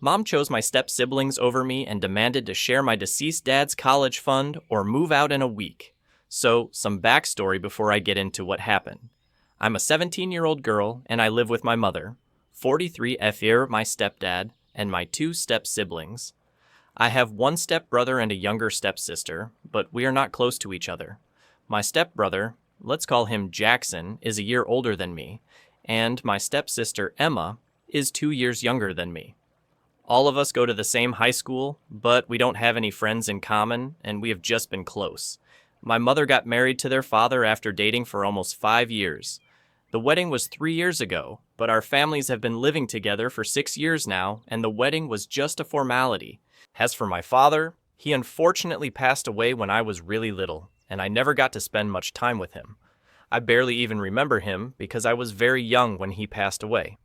Mom chose my step siblings over me and demanded to share my deceased dad's college fund or move out in a week. So, some backstory before I get into what happened. I'm a 17-year-old girl and I live with my mother, 43 Efir, my stepdad, and my two step siblings. I have one stepbrother and a younger stepsister, but we are not close to each other. My stepbrother, let's call him Jackson, is a year older than me, and my stepsister Emma is 2 years younger than me. All of us go to the same high school, but we don't have any friends in common, and we have just been close. My mother got married to their father after dating for almost 5 years. The wedding was 3 years ago, but our families have been living together for 6 years now, and the wedding was just a formality. As for my father, he unfortunately passed away when I was really little, and I never got to spend much time with him. I barely even remember him because I was very young when he passed away.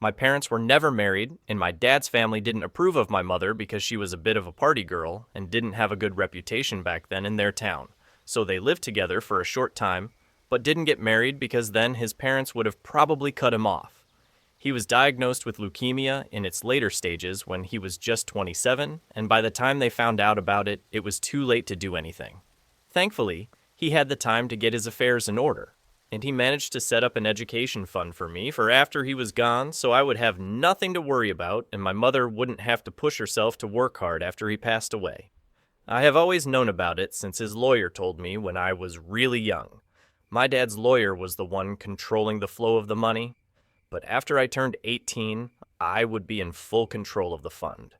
My parents were never married, and my dad's family didn't approve of my mother because she was a bit of a party girl and didn't have a good reputation back then in their town. So they lived together for a short time, but didn't get married because then his parents would have probably cut him off. He was diagnosed with leukemia in its later stages when he was just 27, and by the time they found out about it, it was too late to do anything. Thankfully, he had the time to get his affairs in order, and he managed to set up an education fund for me for after he was gone so I would have nothing to worry about and my mother wouldn't have to push herself to work hard after he passed away. I have always known about it since his lawyer told me when I was really young. My dad's lawyer was the one controlling the flow of the money, but after I turned 18, I would be in full control of the fund.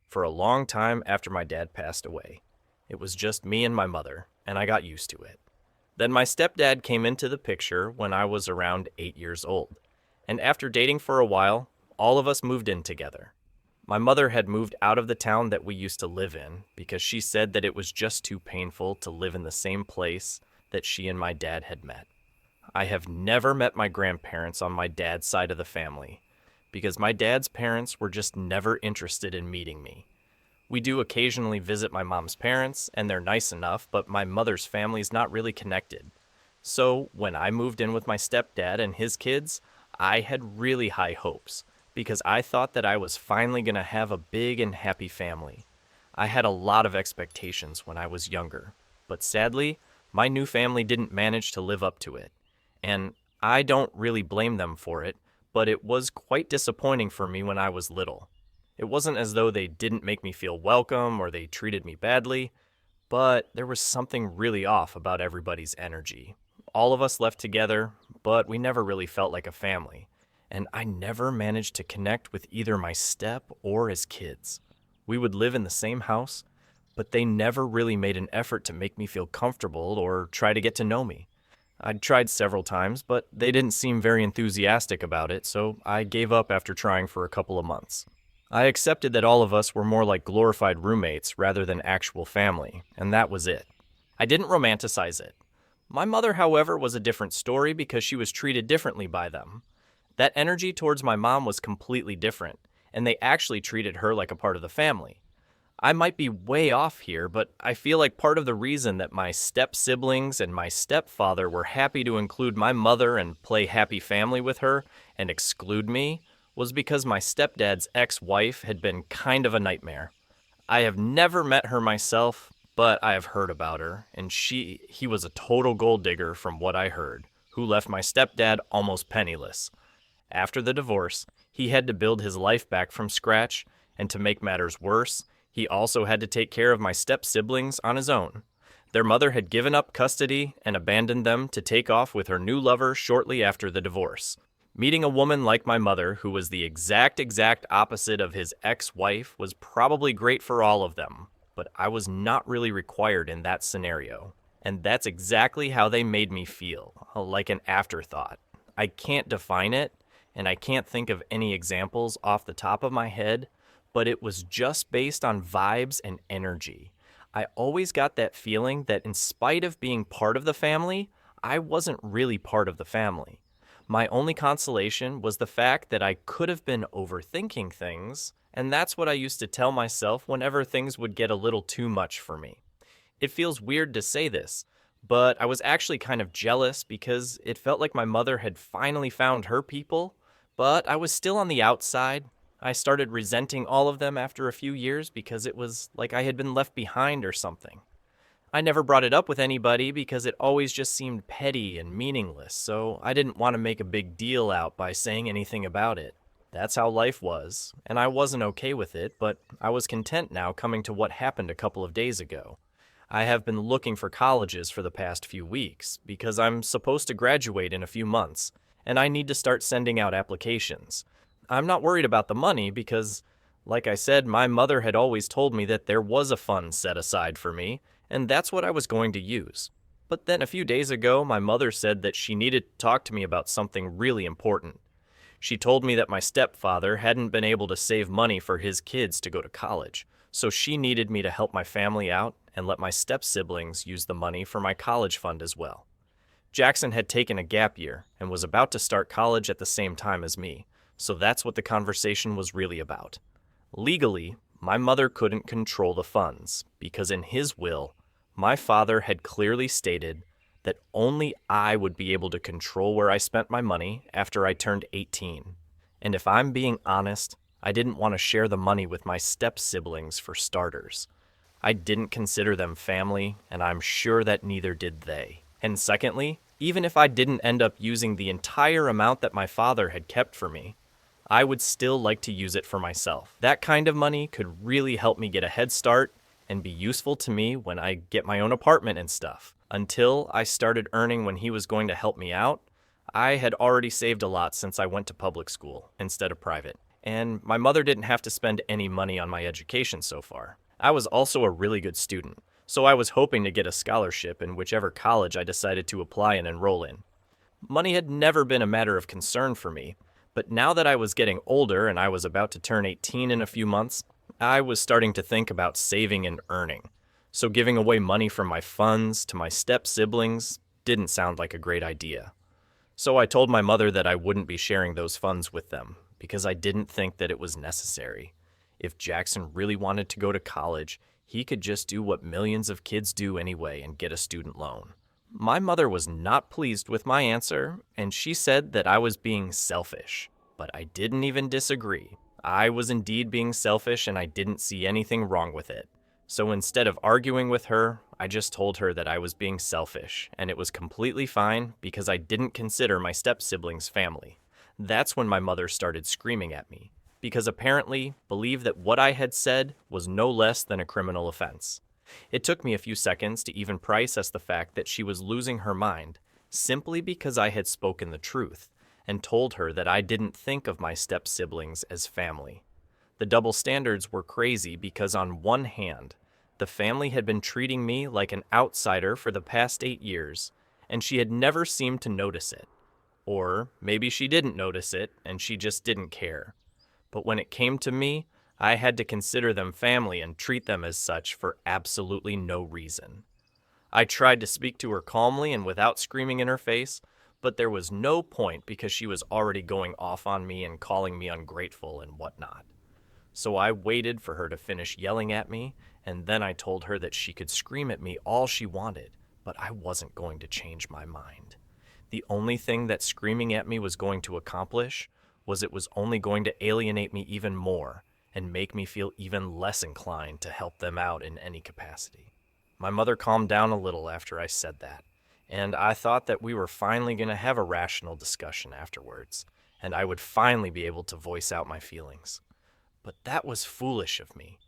For a long time after my dad passed away, it was just me and my mother, and I got used to it. Then my stepdad came into the picture when I was around 8 years old, and after dating for a while, all of us moved in together. My mother had moved out of the town that we used to live in because she said that it was just too painful to live in the same place that she and my dad had met. I have never met my grandparents on my dad's side of the family because my dad's parents were just never interested in meeting me. We do occasionally visit my mom's parents, and they're nice enough, but my mother's family's not really connected. So when I moved in with my stepdad and his kids, I had really high hopes because I thought that I was finally going to have a big and happy family. I had a lot of expectations when I was younger, but sadly, my new family didn't manage to live up to it. And I don't really blame them for it, but it was quite disappointing for me when I was little. It wasn't as though they didn't make me feel welcome or they treated me badly, but there was something really off about everybody's energy. All of us left together, but we never really felt like a family, and I never managed to connect with either my step or his kids. We would live in the same house, but they never really made an effort to make me feel comfortable or try to get to know me. I'd tried several times, but they didn't seem very enthusiastic about it, so I gave up after trying for a couple of months. I accepted that all of us were more like glorified roommates rather than actual family, and that was it. I didn't romanticize it. My mother, however, was a different story because she was treated differently by them. That energy towards my mom was completely different, and they actually treated her like a part of the family. I might be way off here, but I feel like part of the reason that my step-siblings and my stepfather were happy to include my mother and play happy family with her and exclude me was because my stepdad's ex-wife had been kind of a nightmare. I have never met her myself, but I have heard about her, and he was a total gold digger from what I heard, who left my stepdad almost penniless. After the divorce, he had to build his life back from scratch, and to make matters worse, he also had to take care of my step-siblings on his own. Their mother had given up custody and abandoned them to take off with her new lover shortly after the divorce. Meeting a woman like my mother, who was the exact opposite of his ex-wife, was probably great for all of them, but I was not really required in that scenario. And that's exactly how they made me feel, like an afterthought. I can't define it, and I can't think of any examples off the top of my head, but it was just based on vibes and energy. I always got that feeling that in spite of being part of the family, I wasn't really part of the family. My only consolation was the fact that I could have been overthinking things, and that's what I used to tell myself whenever things would get a little too much for me. It feels weird to say this, but I was actually kind of jealous because it felt like my mother had finally found her people, but I was still on the outside, I started resenting all of them after a few years because it was like I had been left behind or something. I never brought it up with anybody because it always just seemed petty and meaningless, so I didn't want to make a big deal out by saying anything about it. That's how life was, and I wasn't okay with it, but I was content now coming to what happened a couple of days ago. I have been looking for colleges for the past few weeks because I'm supposed to graduate in a few months, and I need to start sending out applications. I'm not worried about the money because, like I said, my mother had always told me that there was a fund set aside for me, and that's what I was going to use. But then a few days ago, my mother said that she needed to talk to me about something really important. She told me that my stepfather hadn't been able to save money for his kids to go to college, so she needed me to help my family out and let my step-siblings use the money for my college fund as well. Jackson had taken a gap year and was about to start college at the same time as me, so that's what the conversation was really about. Legally, my mother couldn't control the funds because in his will, my father had clearly stated that only I would be able to control where I spent my money after I turned 18. And if I'm being honest, I didn't want to share the money with my step-siblings for starters. I didn't consider them family, and I'm sure that neither did they. And secondly, even if I didn't end up using the entire amount that my father had kept for me, I would still like to use it for myself. That kind of money could really help me get a head start and be useful to me when I get my own apartment and stuff. Until I started earning when he was going to help me out, I had already saved a lot since I went to public school instead of private, and my mother didn't have to spend any money on my education so far. I was also a really good student, so I was hoping to get a scholarship in whichever college I decided to apply and enroll in. Money had never been a matter of concern for me, but now that I was getting older and I was about to turn 18 in a few months, I was starting to think about saving and earning. So giving away money from my funds to my step-siblings didn't sound like a great idea. So I told my mother that I wouldn't be sharing those funds with them because I didn't think that it was necessary. If Jackson really wanted to go to college, he could just do what millions of kids do anyway and get a student loan. My mother was not pleased with my answer, and she said that I was being selfish. But I didn't even disagree. I was indeed being selfish, and I didn't see anything wrong with it. So instead of arguing with her, I just told her that I was being selfish, and it was completely fine because I didn't consider my step-siblings family. That's when my mother started screaming at me, because apparently believed that what I had said was no less than a criminal offense. It took me a few seconds to even process the fact that she was losing her mind simply because I had spoken the truth and told her that I didn't think of my step-siblings as family. The double standards were crazy because on one hand, the family had been treating me like an outsider for the past 8 years, and she had never seemed to notice it. Or maybe she didn't notice it and she just didn't care. But when it came to me, I had to consider them family and treat them as such for absolutely no reason. I tried to speak to her calmly and without screaming in her face, but there was no point because she was already going off on me and calling me ungrateful and whatnot. So I waited for her to finish yelling at me, and then I told her that she could scream at me all she wanted, but I wasn't going to change my mind. The only thing that screaming at me was going to accomplish was it was only going to alienate me even more and make me feel even less inclined to help them out in any capacity. My mother calmed down a little after I said that, and I thought that we were finally going to have a rational discussion afterwards, and I would finally be able to voice out my feelings. But that was foolish of me.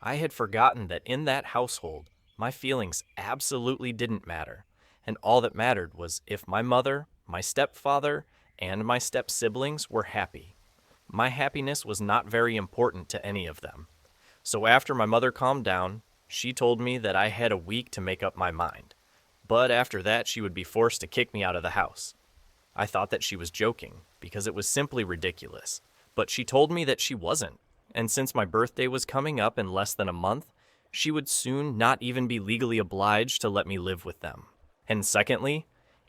I had forgotten that in that household, my feelings absolutely didn't matter, and all that mattered was if my mother, my stepfather, and my step-siblings were happy. My happiness was not very important to any of them. So after my mother calmed down, she told me that I had a week to make up my mind. But after that, she would be forced to kick me out of the house. I thought that she was joking, because it was simply ridiculous. But she told me that she wasn't. And since my birthday was coming up in less than a month, she would soon not even be legally obliged to let me live with them. And secondly,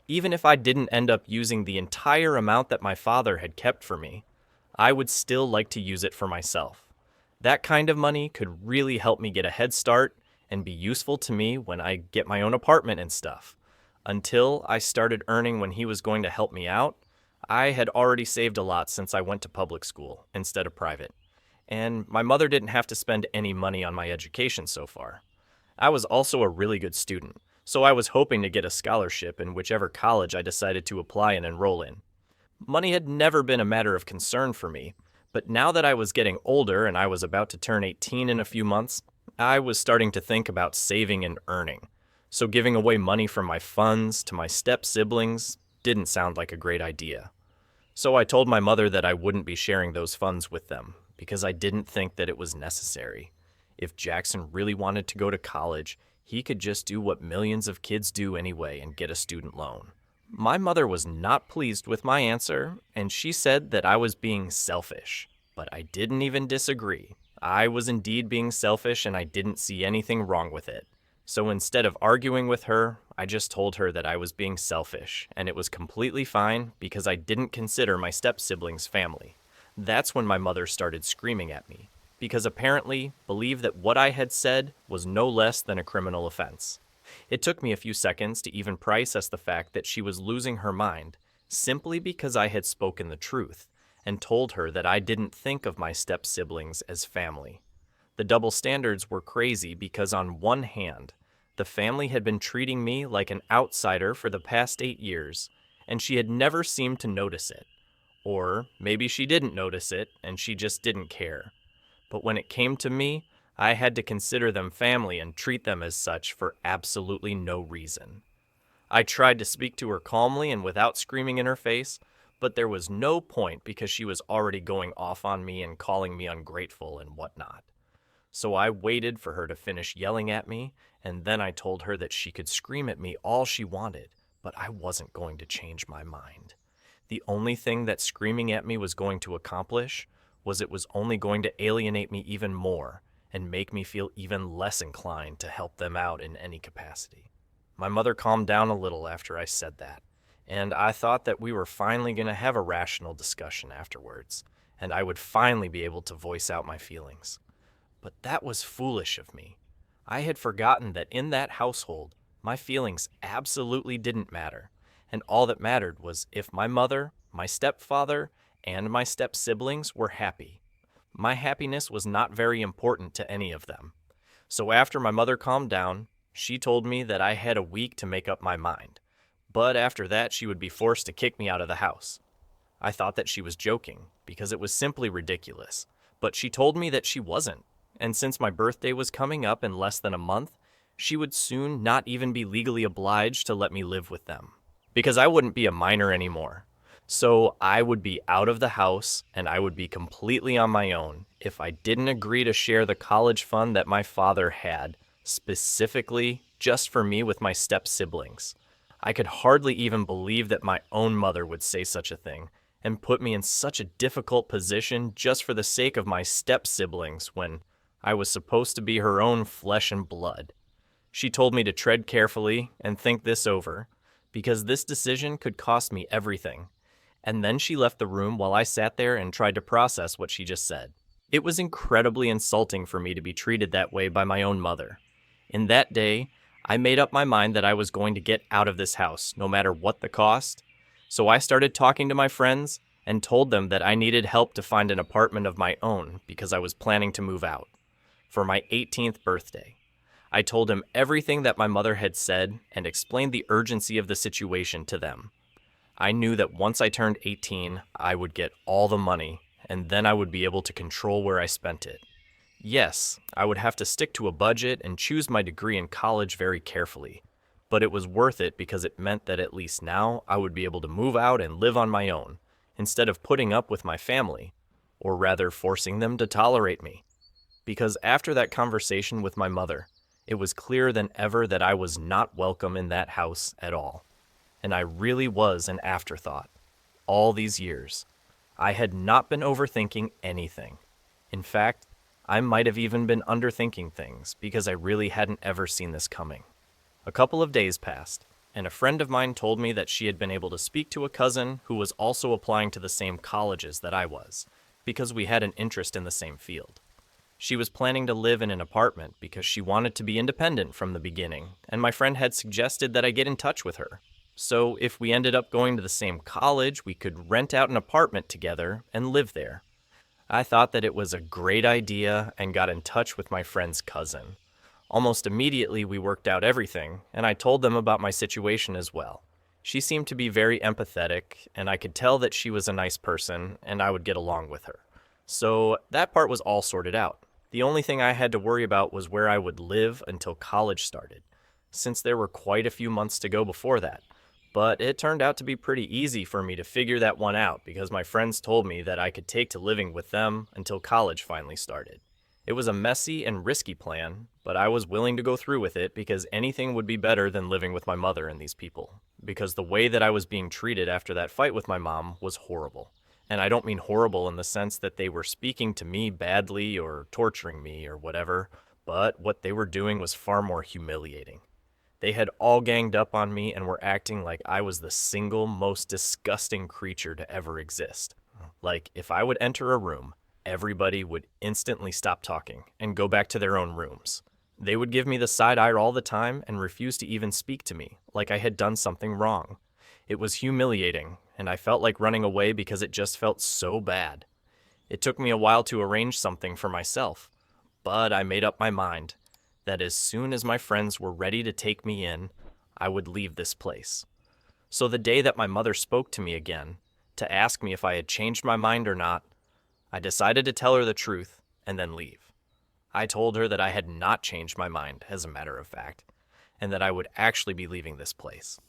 even if I didn't end up using the entire amount that my father had kept for me, I would still like to use it for myself. That kind of money could really help me get a head start and be useful to me when I get my own apartment and stuff. Until I started earning when he was going to help me out, I had already saved a lot since I went to public school instead of private, And my mother didn't have to spend any money on my education so far. I was also a really good student, so I was hoping to get a scholarship in whichever college I decided to apply and enroll in. Money had never been a matter of concern for me, but now that I was getting older and I was about to turn 18 in a few months, I was starting to think about saving and earning. So giving away money from my funds to my step-siblings didn't sound like a great idea. So I told my mother that I wouldn't be sharing those funds with them because I didn't think that it was necessary. If Jackson really wanted to go to college, he could just do what millions of kids do anyway and get a student loan. My mother was not pleased with my answer, and she said that I was being selfish. But I didn't even disagree. I was indeed being selfish, and I didn't see anything wrong with it. So instead of arguing with her, I just told her that I was being selfish, and it was completely fine because I didn't consider my step-siblings family. That's when my mother started screaming at me, because apparently believed that what I had said was no less than a criminal offense. It took me a few seconds to even process the fact that she was losing her mind, simply because I had spoken the truth, and told her that I didn't think of my step-siblings as family. The double standards were crazy because on one hand, the family had been treating me like an outsider for the past 8 years, and she had never seemed to notice it. Or maybe she didn't notice it, and she just didn't care. But when it came to me, I had to consider them family and treat them as such for absolutely no reason. I tried to speak to her calmly and without screaming in her face, but there was no point because she was already going off on me and calling me ungrateful and whatnot. So I waited for her to finish yelling at me, and then I told her that she could scream at me all she wanted, but I wasn't going to change my mind. The only thing that screaming at me was going to accomplish was it was only going to alienate me even more and make me feel even less inclined to help them out in any capacity. My mother calmed down a little after I said that, and I thought that we were finally going to have a rational discussion afterwards, and I would finally be able to voice out my feelings. But that was foolish of me. I had forgotten that in that household, my feelings absolutely didn't matter, and all that mattered was if my mother, my stepfather, and my step-siblings were happy. My happiness was not very important to any of them. So after my mother calmed down, she told me that I had a week to make up my mind. But after that, she would be forced to kick me out of the house. I thought that she was joking, because it was simply ridiculous. But she told me that she wasn't. And since my birthday was coming up in less than a month, she would soon not even be legally obliged to let me live with them, because I wouldn't be a minor anymore. So I would be out of the house, and I would be completely on my own if I didn't agree to share the college fund that my father had, specifically just for me with my step-siblings. I could hardly even believe that my own mother would say such a thing and put me in such a difficult position just for the sake of my step-siblings when I was supposed to be her own flesh and blood. She told me to tread carefully and think this over, because this decision could cost me everything. And then she left the room while I sat there and tried to process what she just said. It was incredibly insulting for me to be treated that way by my own mother. In that day, I made up my mind that I was going to get out of this house, no matter what the cost. So I started talking to my friends and told them that I needed help to find an apartment of my own because I was planning to move out. For my 18th birthday, I told them everything that my mother had said and explained the urgency of the situation to them. I knew that once I turned 18, I would get all the money, and then I would be able to control where I spent it. Yes, I would have to stick to a budget and choose my degree in college very carefully, but it was worth it because it meant that at least now I would be able to move out and live on my own, instead of putting up with my family, or rather forcing them to tolerate me. Because after that conversation with my mother, it was clearer than ever that I was not welcome in that house at all. And I really was an afterthought. All these years, I had not been overthinking anything. In fact, I might have even been underthinking things because I really hadn't ever seen this coming. A couple of days passed, and a friend of mine told me that she had been able to speak to a cousin who was also applying to the same colleges that I was, because we had an interest in the same field. She was planning to live in an apartment because she wanted to be independent from the beginning, and my friend had suggested that I get in touch with her. So if we ended up going to the same college, we could rent out an apartment together and live there. I thought that it was a great idea and got in touch with my friend's cousin. Almost immediately, we worked out everything, and I told them about my situation as well. She seemed to be very empathetic, and I could tell that she was a nice person and I would get along with her. So that part was all sorted out. The only thing I had to worry about was where I would live until college started, since there were quite a few months to go before that. But it turned out to be pretty easy for me to figure that one out because my friends told me that I could take to living with them until college finally started. It was a messy and risky plan, but I was willing to go through with it because anything would be better than living with my mother and these people. Because the way that I was being treated after that fight with my mom was horrible. And I don't mean horrible in the sense that they were speaking to me badly or torturing me or whatever, but what they were doing was far more humiliating. They had all ganged up on me and were acting like I was the single most disgusting creature to ever exist. Like, if I would enter a room, everybody would instantly stop talking and go back to their own rooms. They would give me the side eye all the time and refuse to even speak to me, like I had done something wrong. It was humiliating, and I felt like running away because it just felt so bad. It took me a while to arrange something for myself, but I made up my mind that as soon as my friends were ready to take me in, I would leave this place. So the day that my mother spoke to me again, to ask me if I had changed my mind or not, I decided to tell her the truth and then leave. I told her that I had not changed my mind, as a matter of fact, and that I would actually be leaving this place.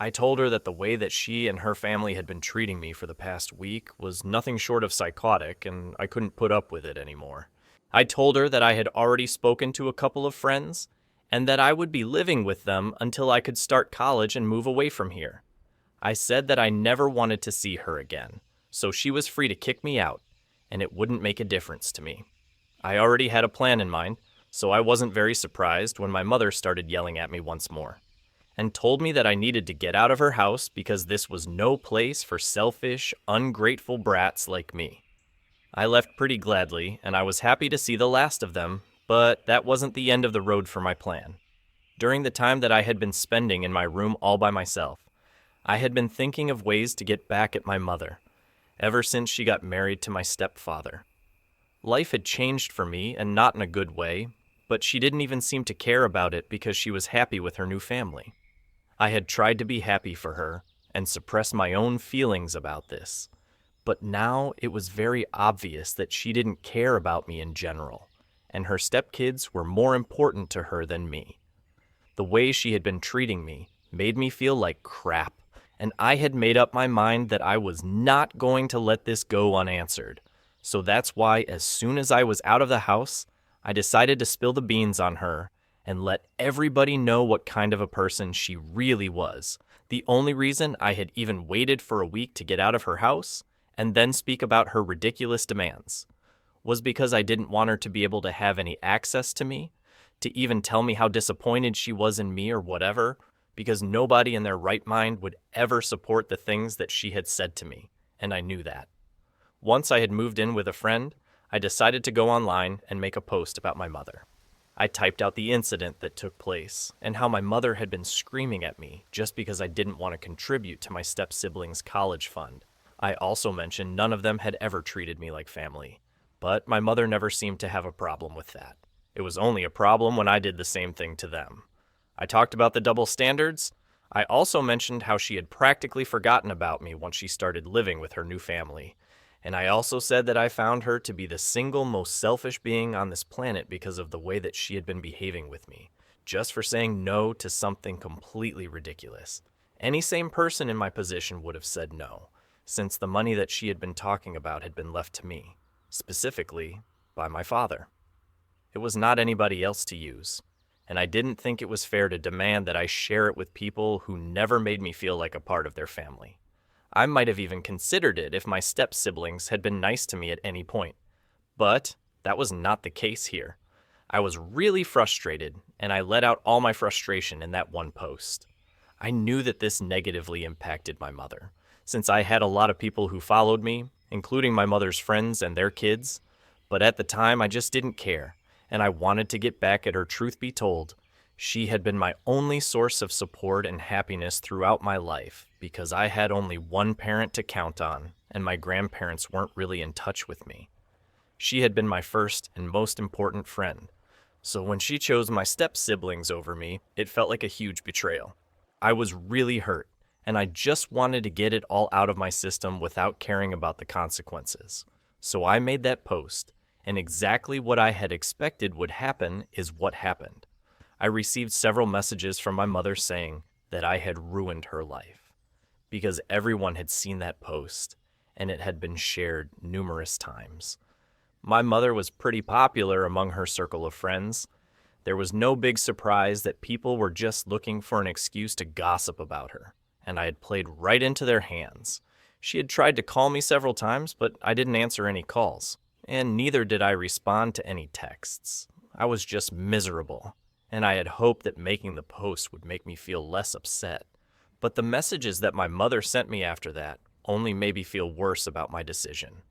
I told her that the way that she and her family had been treating me for the past week was nothing short of psychotic, and I couldn't put up with it anymore. I told her that I had already spoken to a couple of friends, and that I would be living with them until I could start college and move away from here. I said that I never wanted to see her again, so she was free to kick me out, and it wouldn't make a difference to me. I already had a plan in mind, so I wasn't very surprised when my mother started yelling at me once more, and told me that I needed to get out of her house because this was no place for selfish, ungrateful brats like me. I left pretty gladly, and I was happy to see the last of them, but that wasn't the end of the road for my plan. During the time that I had been spending in my room all by myself, I had been thinking of ways to get back at my mother, ever since she got married to my stepfather. Life had changed for me, and not in a good way, but she didn't even seem to care about it because she was happy with her new family. I had tried to be happy for her and suppress my own feelings about this, but now it was very obvious that she didn't care about me in general, and her stepkids were more important to her than me. The way she had been treating me made me feel like crap, and I had made up my mind that I was not going to let this go unanswered. So that's why as soon as I was out of the house, I decided to spill the beans on her and let everybody know what kind of a person she really was. The only reason I had even waited for a week to get out of her house and then speak about her ridiculous demands was because I didn't want her to be able to have any access to me, to even tell me how disappointed she was in me or whatever, because nobody in their right mind would ever support the things that she had said to me, and I knew that. Once I had moved in with a friend, I decided to go online and make a post about my mother. I typed out the incident that took place and how my mother had been screaming at me just because I didn't want to contribute to my step-siblings' college fund. I also mentioned none of them had ever treated me like family, but my mother never seemed to have a problem with that. It was only a problem when I did the same thing to them. I talked about the double standards. I also mentioned how she had practically forgotten about me once she started living with her new family. And I also said that I found her to be the single most selfish being on this planet because of the way that she had been behaving with me, just for saying no to something completely ridiculous. Any sane person in my position would have said no, since the money that she had been talking about had been left to me, specifically by my father. It was not anybody else to use, and I didn't think it was fair to demand that I share it with people who never made me feel like a part of their family. I might have even considered it if my step-siblings had been nice to me at any point. But that was not the case here. I was really frustrated, and I let out all my frustration in that one post. I knew that this negatively impacted my mother, since I had a lot of people who followed me, including my mother's friends and their kids. But at the time, I just didn't care, and I wanted to get back at her. Truth be told, she had been my only source of support and happiness throughout my life because I had only one parent to count on, and my grandparents weren't really in touch with me. She had been my first and most important friend. So when she chose my step-siblings over me, it felt like a huge betrayal. I was really hurt, and I just wanted to get it all out of my system without caring about the consequences. So I made that post, and exactly what I had expected would happen is what happened. I received several messages from my mother saying that I had ruined her life, because everyone had seen that post, and it had been shared numerous times. My mother was pretty popular among her circle of friends. There was no big surprise that people were just looking for an excuse to gossip about her, and I had played right into their hands. She had tried to call me several times, but I didn't answer any calls, and neither did I respond to any texts. I was just miserable, and I had hoped that making the post would make me feel less upset. But the messages that my mother sent me after that only made me feel worse about my decision.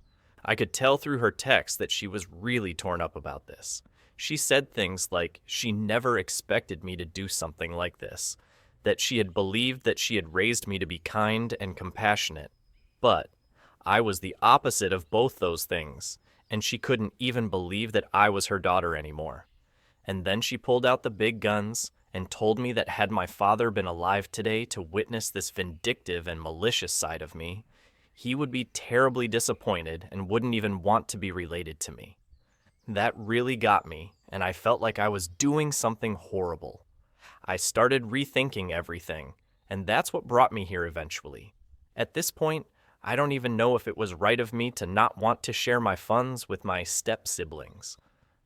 I could tell through her text that she was really torn up about this. She said things like she never expected me to do something like this, that she had believed that she had raised me to be kind and compassionate. But I was the opposite of both those things, and she couldn't even believe that I was her daughter anymore. And then she pulled out the big guns and told me that had my father been alive today to witness this vindictive and malicious side of me, he would be terribly disappointed and wouldn't even want to be related to me. That really got me, and I felt like I was doing something horrible. I started rethinking everything, and that's what brought me here eventually. At this point, I don't even know if it was right of me to not want to share my funds with my step-siblings.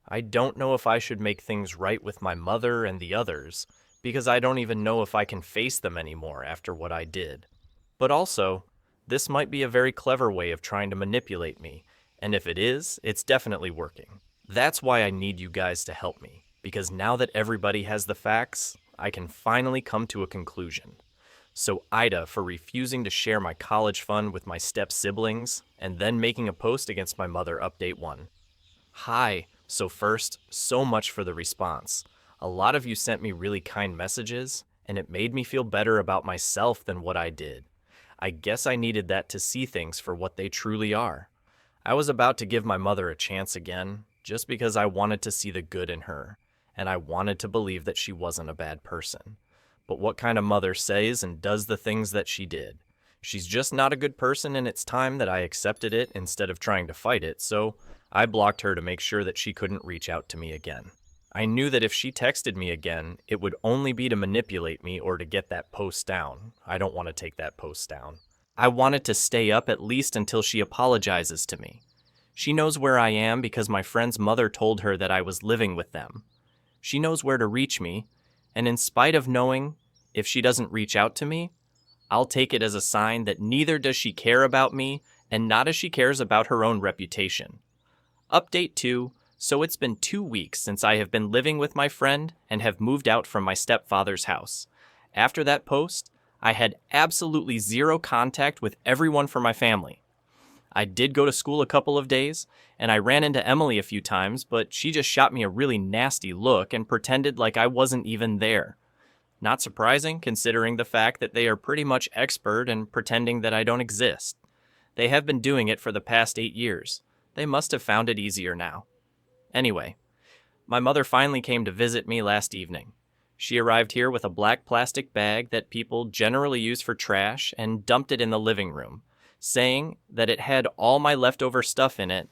I don't know if I should make things right with my mother and the others, because I don't even know if I can face them anymore after what I did. But also, this might be a very clever way of trying to manipulate me, and if it is, it's definitely working. That's why I need you guys to help me, because now that everybody has the facts, I can finally come to a conclusion. So Ida for refusing to share my college fund with my step-siblings, and then making a post against my mother, update 1. Hi. So first, so much for the response. A lot of you sent me really kind messages, and it made me feel better about myself than what I did. I guess I needed that to see things for what they truly are. I was about to give my mother a chance again, just because I wanted to see the good in her, and I wanted to believe that she wasn't a bad person. But what kind of mother says and does the things that she did? She's just not a good person, and it's time that I accepted it instead of trying to fight it, so I blocked her to make sure that she couldn't reach out to me again. I knew that if she texted me again, it would only be to manipulate me or to get that post down. I don't want to take that post down. I wanted to stay up at least until she apologizes to me. She knows where I am because my friend's mother told her that I was living with them. She knows where to reach me, and in spite of knowing if she doesn't reach out to me, I'll take it as a sign that neither does she care about me and not as she cares about her own reputation. Update 2. So it's been 2 weeks since I have been living with my friend and have moved out from my stepfather's house. After that post, I had absolutely zero contact with everyone from my family. I did go to school a couple of days, and I ran into Emily a few times, but she just shot me a really nasty look and pretended like I wasn't even there. Not surprising, considering the fact that they are pretty much expert in pretending that I don't exist. They have been doing it for the past 8 years. They must have found it easier now. Anyway, my mother finally came to visit me last evening. She arrived here with a black plastic bag that people generally use for trash and dumped it in the living room, saying that it had all my leftover stuff in it,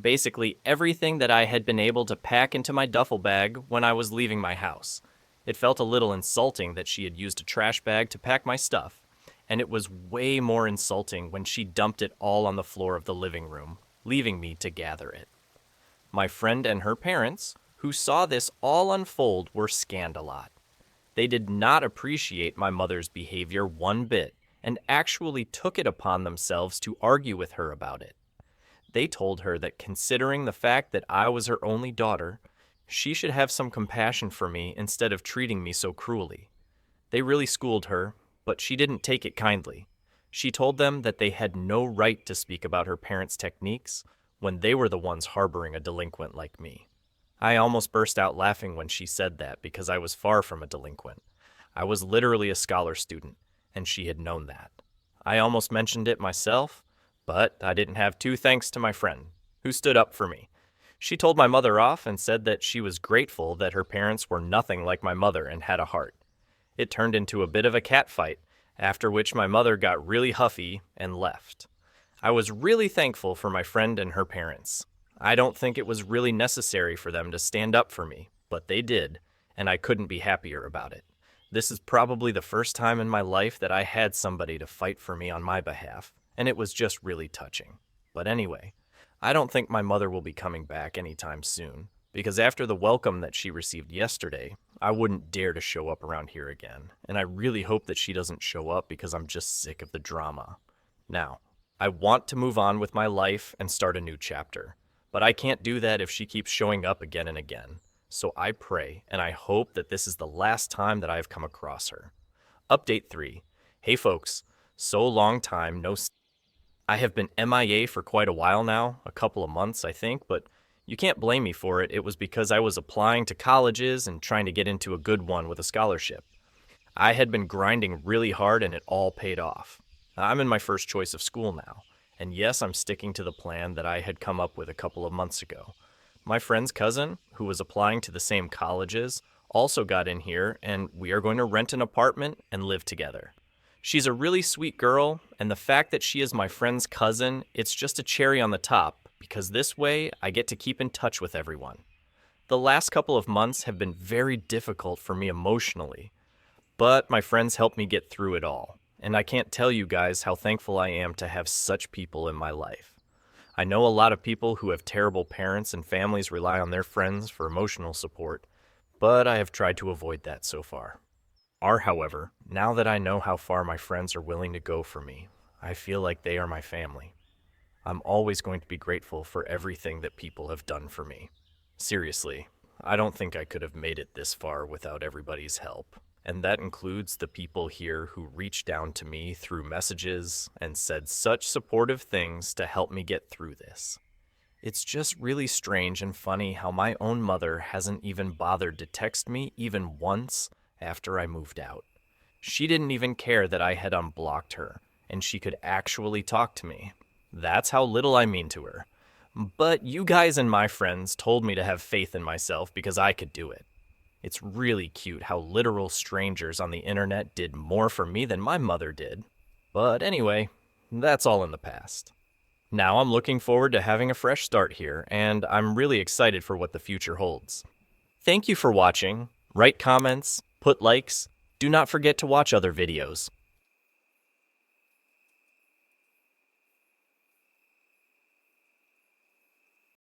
basically everything that I had been able to pack into my duffel bag when I was leaving my house. It felt a little insulting that she had used a trash bag to pack my stuff, and it was way more insulting when she dumped it all on the floor of the living room, leaving me to gather it. My friend and her parents, who saw this all unfold, were scandalized. They did not appreciate my mother's behavior one bit, and actually took it upon themselves to argue with her about it. They told her that considering the fact that I was her only daughter, she should have some compassion for me instead of treating me so cruelly. They really schooled her, but she didn't take it kindly. She told them that they had no right to speak about her parents' techniques when they were the ones harboring a delinquent like me. I almost burst out laughing when she said that because I was far from a delinquent. I was literally a scholar student, and she had known that. I almost mentioned it myself, but I didn't have to thanks to my friend, who stood up for me, She told my mother off and said that she was grateful that her parents were nothing like my mother and had a heart. It turned into a bit of a catfight, after which my mother got really huffy and left. I was really thankful for my friend and her parents. I don't think it was really necessary for them to stand up for me, but they did, and I couldn't be happier about it. This is probably the first time in my life that I had somebody to fight for me on my behalf, and it was just really touching. But anyway, I don't think my mother will be coming back anytime soon, because after the welcome that she received yesterday, I wouldn't dare to show up around here again, and I really hope that she doesn't show up because I'm just sick of the drama. Now, I want to move on with my life and start a new chapter, but I can't do that if she keeps showing up again and again. So I pray and I hope that this is the last time that I have come across her. Update 3. Hey folks, so long time no see. I have been MIA for quite a while now, a couple of months I think, but you can't blame me for it. It was because I was applying to colleges and trying to get into a good one with a scholarship. I had been grinding really hard and it all paid off. I'm in my first choice of school now, and yes, I'm sticking to the plan that I had come up with a couple of months ago. My friend's cousin, who was applying to the same colleges, also got in here, and we are going to rent an apartment and live together. She's a really sweet girl, and the fact that she is my friend's cousin, it's just a cherry on the top, because this way I get to keep in touch with everyone. The last couple of months have been very difficult for me emotionally, but my friends helped me get through it all, and I can't tell you guys how thankful I am to have such people in my life. I know a lot of people who have terrible parents and families rely on their friends for emotional support, but I have tried to avoid that so far. However, now that I know how far my friends are willing to go for me, I feel like they are my family. I'm always going to be grateful for everything that people have done for me. Seriously, I don't think I could have made it this far without everybody's help. And that includes the people here who reached down to me through messages and said such supportive things to help me get through this. It's just really strange and funny how my own mother hasn't even bothered to text me even once after I moved out. She didn't even care that I had unblocked her, and she could actually talk to me. That's how little I mean to her. But you guys and my friends told me to have faith in myself because I could do it. It's really cute how literal strangers on the internet did more for me than my mother did. But anyway, that's all in the past. Now I'm looking forward to having a fresh start here, and I'm really excited for what the future holds. Thank you for watching. Write comments, put likes. Do not forget to watch other videos.